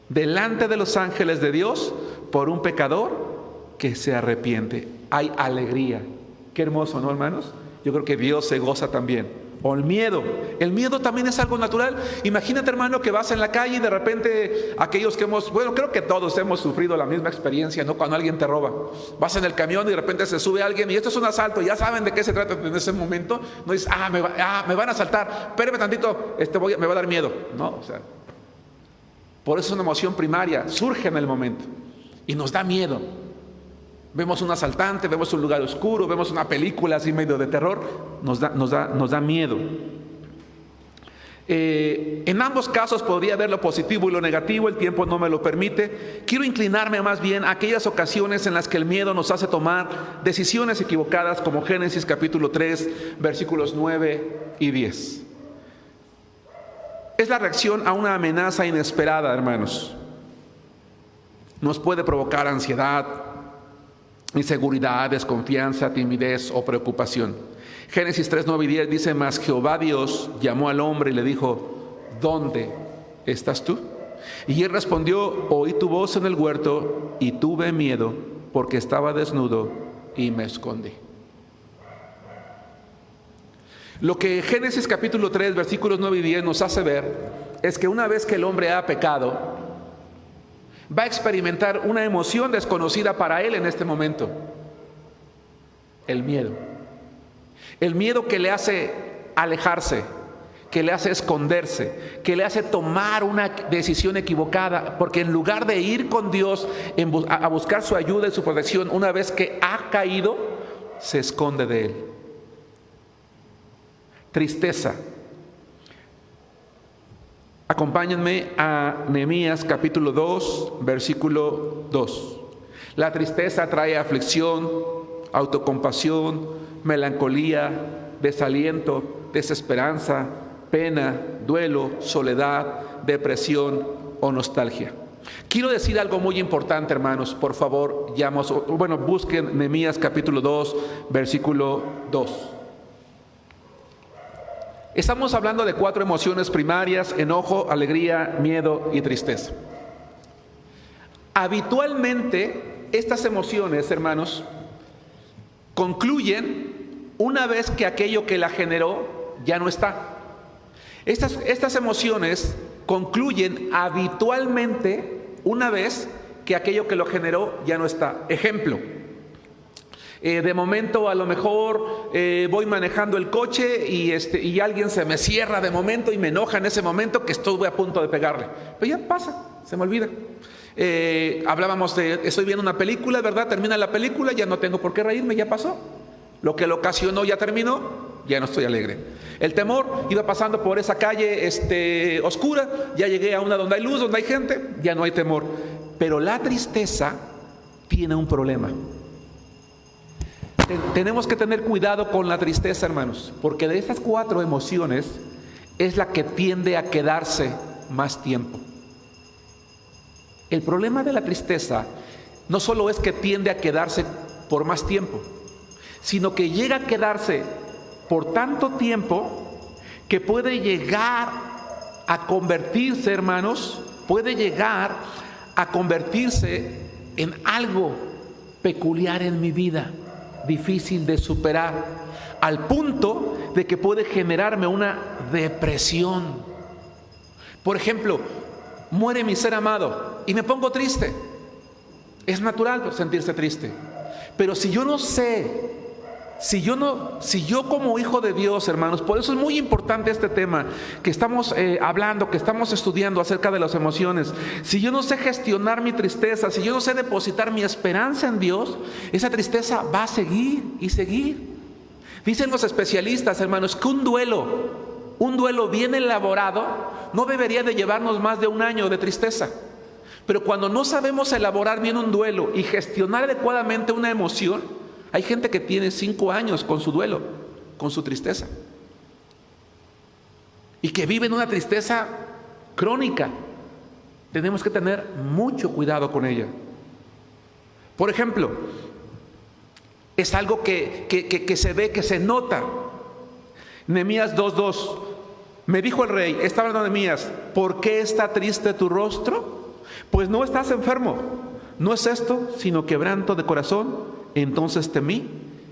delante de los ángeles de Dios por un pecador que se arrepiente. Hay alegría. Qué hermoso, ¿no, hermanos? Yo creo que Dios se goza también. O el miedo también es algo natural. Imagínate, hermano, que vas en la calle y de repente aquellos que creo que todos hemos sufrido la misma experiencia, ¿no? Cuando alguien te roba, vas en el camión y de repente se sube alguien y esto es un asalto, ya saben de qué se trata en ese momento. No dices: me van a asaltar, espérame tantito, me va a dar miedo, ¿no? O sea, por eso es una emoción primaria, surge en el momento y nos da miedo. Vemos un asaltante, vemos un lugar oscuro, vemos una película así medio de terror, nos da miedo. En ambos casos podría haber lo positivo y lo negativo, el tiempo no me lo permite. Quiero inclinarme más bien a aquellas ocasiones en las que el miedo nos hace tomar decisiones equivocadas, como Génesis capítulo 3, versículos 9 y 10. Es la reacción a una amenaza inesperada, hermanos. Nos puede provocar ansiedad, inseguridad, desconfianza, timidez o preocupación. Génesis 3, 9 y 10 dice: mas Jehová Dios llamó al hombre y le dijo: ¿dónde estás tú? Y él respondió: oí tu voz en el huerto y tuve miedo porque estaba desnudo y me escondí. Lo que Génesis capítulo 3, versículos 9 y 10 nos hace ver es que una vez que el hombre ha pecado, va a experimentar una emoción desconocida para él en este momento: el miedo. El miedo que le hace alejarse, que le hace esconderse, que le hace tomar una decisión equivocada, porque en lugar de ir con Dios a buscar su ayuda y su protección, una vez que ha caído, se esconde de él. Tristeza. Acompáñenme a Nehemías capítulo 2, versículo 2. La tristeza trae aflicción, autocompasión, melancolía, desaliento, desesperanza, pena, duelo, soledad, depresión o nostalgia. Quiero decir algo muy importante, hermanos. Por favor, busquen Nehemías capítulo 2, versículo 2. Estamos hablando de 4 emociones primarias: enojo, alegría, miedo y tristeza. Habitualmente, estas emociones, hermanos, concluyen una vez que aquello que la generó ya no está. Estas emociones concluyen habitualmente una vez que aquello que lo generó ya no está. Ejemplo, de momento a lo mejor voy manejando el coche y alguien se me cierra de momento y me enoja en ese momento que estuve a punto de pegarle. Pero ya pasa, se me olvida. Hablábamos estoy viendo una película, ¿verdad? Termina la película, ya no tengo por qué reírme, ya pasó. Lo que lo ocasionó ya terminó, ya no estoy alegre. El temor, iba pasando por esa calle oscura, ya llegué a una donde hay luz, donde hay gente, ya no hay temor. Pero la tristeza tiene un problema. Tenemos que tener cuidado con la tristeza, hermanos, porque de estas 4 emociones es la que tiende a quedarse más tiempo. El problema de la tristeza no solo es que tiende a quedarse por más tiempo, sino que llega a quedarse por tanto tiempo que puede llegar a convertirse, hermanos, en algo peculiar en mi vida, difícil de superar, al punto de que puede generarme una depresión. Por ejemplo, muere mi ser amado y me pongo triste. Es natural sentirse triste. Pero si yo no sé, si yo como hijo de Dios, hermanos, por eso es muy importante este tema que estamos hablando, que estamos estudiando acerca de las emociones. Si yo no sé gestionar mi tristeza, si yo no sé depositar mi esperanza en Dios, esa tristeza va a seguir y seguir. Dicen los especialistas, hermanos, que un duelo bien elaborado no debería de llevarnos más de 1 año de tristeza. Pero cuando no sabemos elaborar bien un duelo y gestionar adecuadamente una emoción, hay gente que tiene 5 años con su duelo, con su tristeza, y que vive en una tristeza crónica. Tenemos que tener mucho cuidado con ella. Por ejemplo, es algo que se ve, que se nota. Nehemías 2:2. Me dijo el rey, está hablando de Nehemías: ¿por qué está triste tu rostro? Pues no estás enfermo. No es esto, sino quebranto de corazón. Entonces temí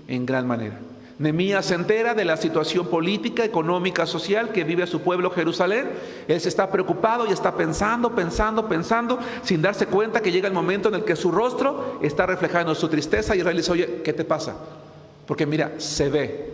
en gran manera. Nehemías se entera de la situación política, económica, social que vive su pueblo Jerusalén. Él se está preocupado y está pensando, sin darse cuenta que llega el momento en el que su rostro está reflejando su tristeza, y Israel dice: oye, ¿qué te pasa? Porque mira, se ve.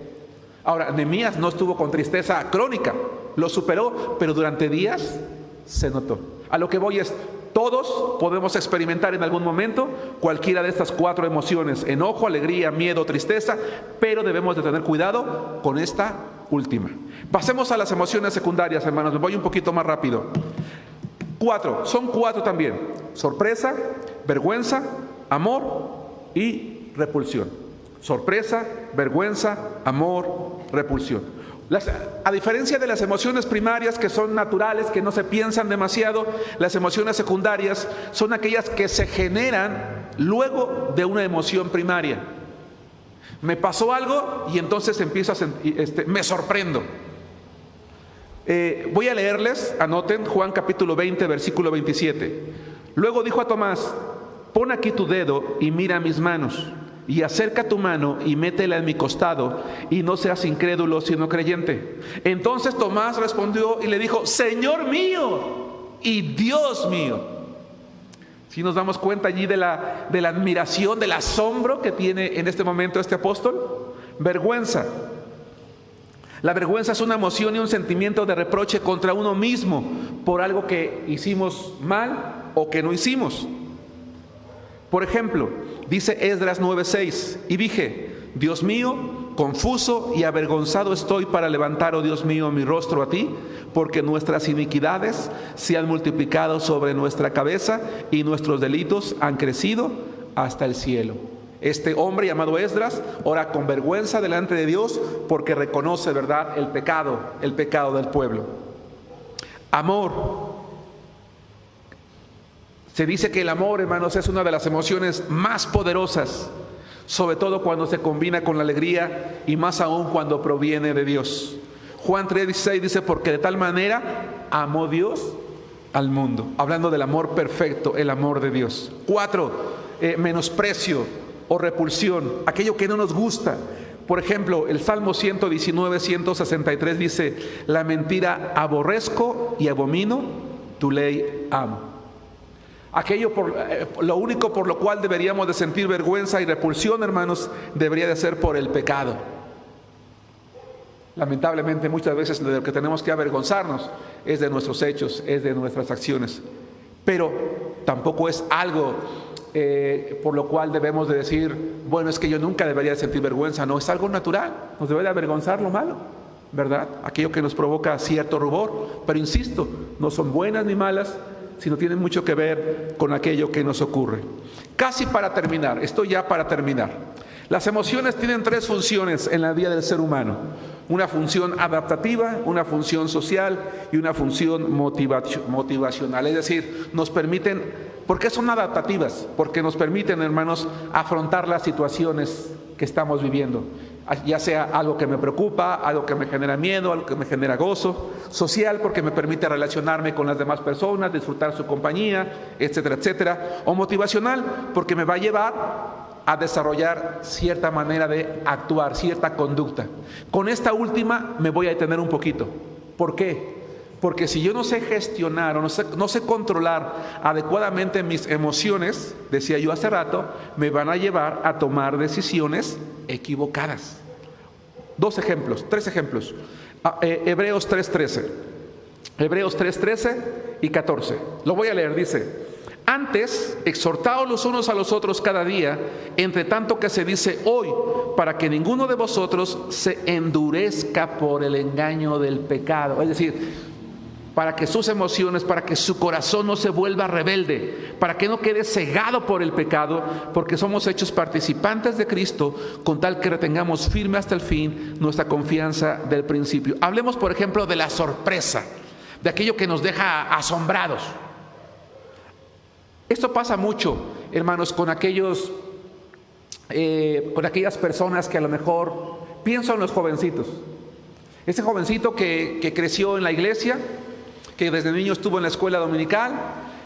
Ahora, Nehemías no estuvo con tristeza crónica, lo superó, pero durante días se notó. A lo que voy es, todos podemos experimentar en algún momento cualquiera de estas 4 emociones: enojo, alegría, miedo, tristeza, pero debemos de tener cuidado con esta última. Pasemos a las emociones secundarias, hermanos. Me voy un poquito más rápido. 4, son 4 también: sorpresa, vergüenza, amor y repulsión. Sorpresa, vergüenza, amor, repulsión. A diferencia de las emociones primarias, que son naturales, que no se piensan demasiado, las emociones secundarias son aquellas que se generan luego de una emoción primaria. Me pasó algo y entonces empiezo a sentir, me sorprendo. Voy a leerles, anoten, Juan capítulo 20, versículo 27. Luego dijo a Tomás: pon aquí tu dedo y mira mis manos, y acerca tu mano y métela en mi costado, y no seas incrédulo sino creyente. Entonces Tomás respondió y le dijo: Señor mío y Dios mío. Si nos damos cuenta allí de la admiración, del asombro que tiene en este momento este apóstol. Vergüenza. La vergüenza es una emoción y un sentimiento de reproche contra uno mismo por algo que hicimos mal o que no hicimos. Por ejemplo, dice Esdras 9:6: y dije: Dios mío, confuso y avergonzado estoy para levantar, oh Dios mío, mi rostro a ti, porque nuestras iniquidades se han multiplicado sobre nuestra cabeza y nuestros delitos han crecido hasta el cielo. Este hombre llamado Esdras ora con vergüenza delante de Dios porque reconoce, ¿verdad?, el pecado del pueblo. Amor. Se dice que el amor, hermanos, es una de las emociones más poderosas, sobre todo cuando se combina con la alegría y más aún cuando proviene de Dios. Juan 3:16 dice, porque de tal manera amó Dios al mundo. Hablando del amor perfecto, el amor de Dios. 4, menosprecio o repulsión, aquello que no nos gusta. Por ejemplo, el Salmo 119, 163 dice, la mentira aborrezco y abomino, tu ley amo. Aquello lo único por lo cual deberíamos de sentir vergüenza y repulsión, hermanos, debería de ser por el pecado. Lamentablemente muchas veces de lo que tenemos que avergonzarnos es de nuestros hechos, es de nuestras acciones. Pero tampoco es algo por lo cual debemos de decir, bueno, es que yo nunca debería de sentir vergüenza. No, es algo natural, nos debe de avergonzar lo malo, ¿verdad? Aquello que nos provoca cierto rubor. Pero insisto, no son buenas ni malas, sino tienen mucho que ver con aquello que nos ocurre. Casi para terminar, estoy ya para terminar. Las emociones tienen 3 funciones en la vida del ser humano. Una función adaptativa, una función social y una función motivacional. Es decir, nos permiten, ¿por qué son adaptativas? Porque nos permiten, hermanos, afrontar las situaciones que estamos viviendo. Ya sea algo que me preocupa, algo que me genera miedo, algo que me genera gozo. Social, porque me permite relacionarme con las demás personas, disfrutar su compañía, etcétera, etcétera. O motivacional, porque me va a llevar a desarrollar cierta manera de actuar, cierta conducta. Con esta última me voy a detener un poquito. ¿Por qué? Porque si yo no sé gestionar o no sé controlar adecuadamente mis emociones, decía yo hace rato, me van a llevar a tomar decisiones equivocadas. 3 ejemplos. Hebreos 3:13. Hebreos 3:13 y 14. Lo voy a leer, dice: antes, exhortaos los unos a los otros cada día, entre tanto que se dice hoy, para que ninguno de vosotros se endurezca por el engaño del pecado. Es decir, para que sus emociones, para que su corazón no se vuelva rebelde, para que no quede cegado por el pecado, porque somos hechos participantes de Cristo, con tal que retengamos firme hasta el fin nuestra confianza del principio. Hablemos, por ejemplo, de la sorpresa, de aquello que nos deja asombrados. Esto pasa mucho, hermanos, con aquellas personas que a lo mejor, pienso en los jovencitos. Ese jovencito que creció en la iglesia, que desde niño estuvo en la escuela dominical,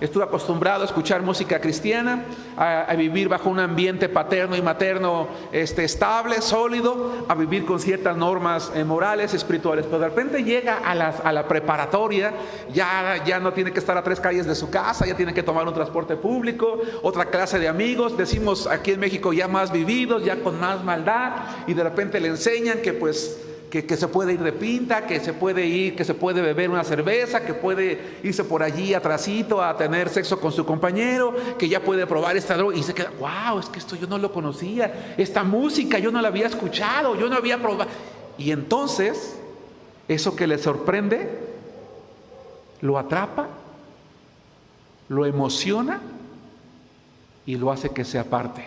estuvo acostumbrado a escuchar música cristiana, a vivir bajo un ambiente paterno y materno estable, sólido, a vivir con ciertas normas morales, espirituales. Pero de repente llega a la preparatoria, ya no tiene que estar a 3 calles de su casa, ya tiene que tomar un transporte público, otra clase de amigos, decimos aquí en México ya más vividos, ya con más maldad, y de repente le enseñan que pues que se puede ir de pinta, que se puede beber una cerveza, que puede irse por allí atrasito a tener sexo con su compañero, que ya puede probar esta droga, y se queda, wow, es que esto yo no lo conocía, esta música yo no la había escuchado, yo no había probado. Y entonces, eso que le sorprende, lo atrapa, lo emociona y lo hace que se aparte,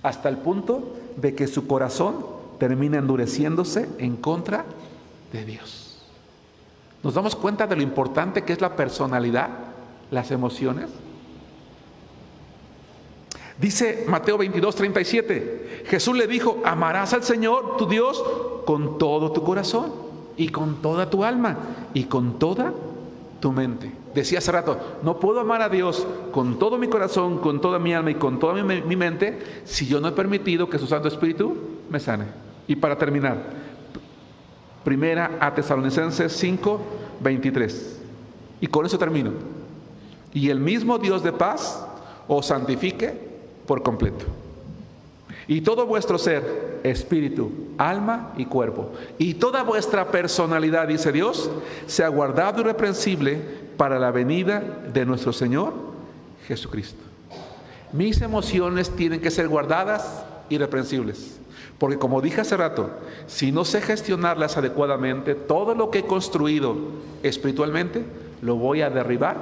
hasta el punto de que su corazón termina endureciéndose en contra de Dios. ¿Nos damos cuenta de lo importante que es la personalidad, las emociones? Dice Mateo 22:37, Jesús le dijo: amarás al Señor tu Dios con todo tu corazón y con toda tu alma y con toda tu mente. Decía hace rato, no puedo amar a Dios con todo mi corazón, con toda mi alma y con toda mi mente si yo no he permitido que su Santo Espíritu me sane. Y para terminar, 1 Tesalonicenses 5:23. Y con eso termino. Y el mismo Dios de paz os santifique por completo. Y todo vuestro ser, espíritu, alma y cuerpo, y toda vuestra personalidad, dice Dios, sea guardado irreprensible para la venida de nuestro Señor Jesucristo. Mis emociones tienen que ser guardadas irreprensibles. Porque como dije hace rato, si no sé gestionarlas adecuadamente, todo lo que he construido espiritualmente lo voy a derribar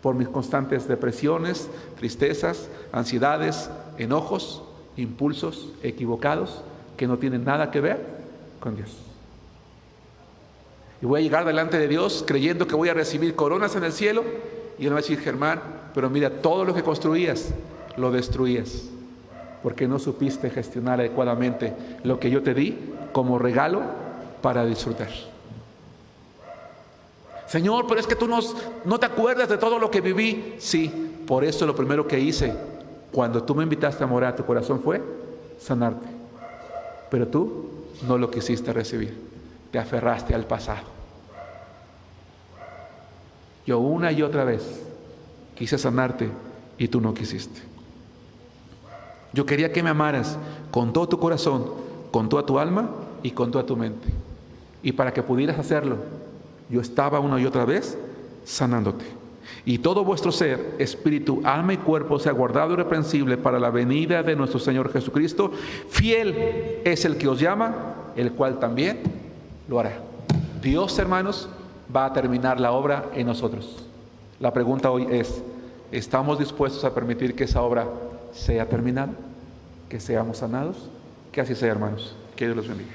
por mis constantes depresiones, tristezas, ansiedades, enojos, impulsos equivocados que no tienen nada que ver con Dios. Y voy a llegar delante de Dios creyendo que voy a recibir coronas en el cielo, y Él me va a decir: Germán, pero mira, todo lo que construías lo destruías porque no supiste gestionar adecuadamente lo que yo te di como regalo para disfrutar. Señor, pero es que tú no te acuerdas de todo lo que viví. Sí, por eso lo primero que hice cuando tú me invitaste a morar a tu corazón fue sanarte. Pero tú no lo quisiste recibir, te aferraste al pasado. Yo una y otra vez quise sanarte y tú no quisiste. Yo quería que me amaras con todo tu corazón, con toda tu alma y con toda tu mente. Y para que pudieras hacerlo, yo estaba una y otra vez sanándote. Y todo vuestro ser, espíritu, alma y cuerpo sea guardado irreprensible para la venida de nuestro Señor Jesucristo. Fiel es el que os llama, el cual también lo hará. Dios, hermanos, va a terminar la obra en nosotros. La pregunta hoy es: ¿estamos dispuestos a permitir que esa obra sea terminada? ¿Que seamos sanados? Que así sea, hermanos. Que Dios los bendiga.